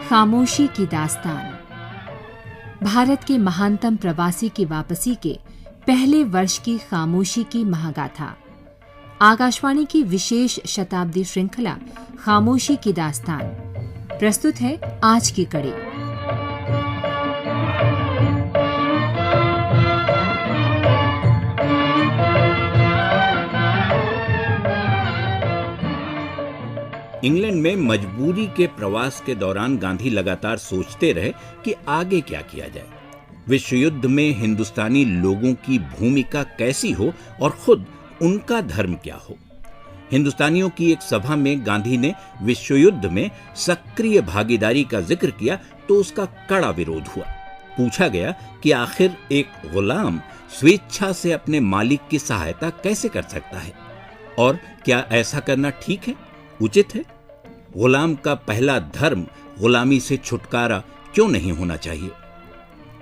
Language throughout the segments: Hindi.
खामोशी की दास्तान। भारत के महानतम प्रवासी की वापसी के पहले वर्ष की खामोशी की महागाथा। आकाशवाणी की विशेष शताब्दी श्रृंखला खामोशी की दास्तान। प्रस्तुत है आज की कड़ी। इंग्लैंड में मजबूरी के प्रवास के दौरान गांधी लगातार सोचते रहे कि आगे क्या किया जाए, विश्व युद्ध में हिंदुस्तानी लोगों की भूमिका कैसी हो और खुद उनका धर्म क्या हो। हिंदुस्तानियों की एक सभा में गांधी ने विश्व युद्ध में सक्रिय भागीदारी का जिक्र किया तो उसका कड़ा विरोध हुआ। पूछा गया कि आखिर एक गुलाम स्वेच्छा से अपने मालिक की सहायता कैसे कर सकता है और क्या ऐसा करना ठीक है, उचित है? गुलाम का पहला धर्म गुलामी से छुटकारा क्यों नहीं होना चाहिए?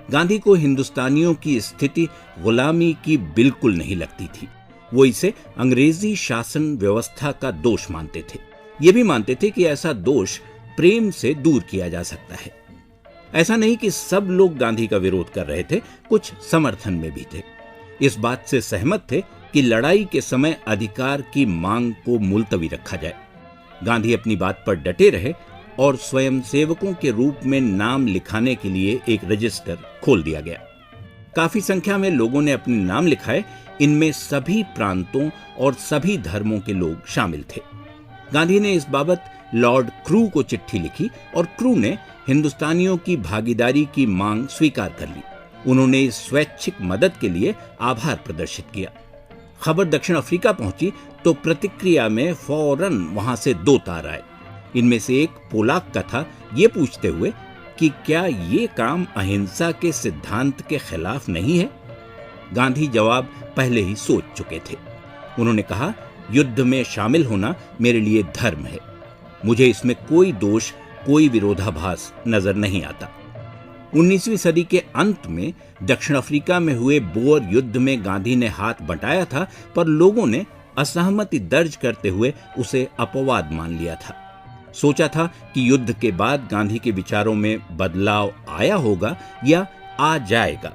गांधी को हिंदुस्तानियों की स्थिति गुलामी की बिल्कुल नहीं लगती थी। वो इसे अंग्रेजी शासन व्यवस्था का दोष मानते थे। ये भी मानते थे कि ऐसा दोष प्रेम से दूर किया जा सकता है। ऐसा नहीं कि सब लोग गांधी का विरोध कर रहे थे, कुछ समर्थन में भी थे। इस बात से सहमत थे कि लड़ाई के समय अधिकार की मांग को मुलतवी रखा जाए। गांधी अपनी बात पर डटे रहे और स्वयंसेवकों के रूप में नाम लिखाने के लिए एक रजिस्टर खोल दिया गया। काफी संख्या में लोगों ने अपने नाम लिखाए। इनमें सभी प्रांतों और सभी धर्मों के लोग शामिल थे। गांधी ने इस बाबत लॉर्ड क्रू को चिट्ठी लिखी और क्रू ने हिंदुस्तानियों की भागीदारी की मांग स्वीकार कर ली। उन्होंने इस स्वैच्छिक मदद के लिए आभार प्रदर्शित किया। खबर दक्षिण अफ्रीका पहुंची तो प्रतिक्रिया में फौरन वहां से 2 तार आए। इनमें से एक पोलाक का था, ये पूछते हुए कि क्या ये काम अहिंसा के सिद्धांत के खिलाफ नहीं है? गांधी जवाब पहले ही सोच चुके थे। उन्होंने कहा, युद्ध में शामिल होना मेरे लिए धर्म है। मुझे इसमें कोई दोष, कोई विरोधाभास नजर नहीं आता। 19वीं सदी के अंत में दक्षिण अफ्रीका में हुए बोअर युद्ध में गांधी ने हाथ बंटाया था, पर लोगों ने असहमति दर्ज करते हुए उसे अपवाद मान लिया था। सोचा था कि युद्ध के बाद गांधी के विचारों में बदलाव आया होगा या आ जाएगा।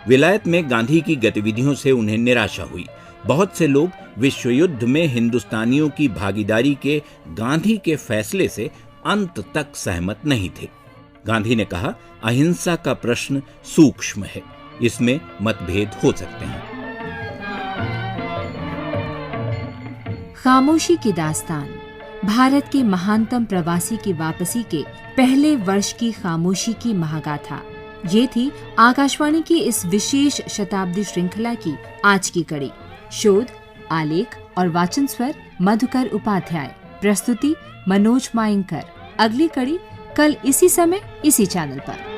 विलायत में गांधी की गतिविधियों से उन्हें निराशा हुई। बहुत से लोग विश्व युद्ध में हिंदुस्तानियों की भागीदारी के गांधी के फैसले से अंत तक सहमत नहीं थे। गांधी ने कहा, अहिंसा का प्रश्न सूक्ष्म है, इसमें मतभेद हो सकते हैं। खामोशी की दास्तान। भारत के महानतम प्रवासी की वापसी के पहले वर्ष की खामोशी की महागाथा। ये थी आकाशवाणी की इस विशेष शताब्दी श्रृंखला की आज की कड़ी। शोध, आलेख और वाचन स्वर मधुकर उपाध्याय। प्रस्तुति मनोज मायंकर। अगली कड़ी कल इसी समय इसी चैनल पर।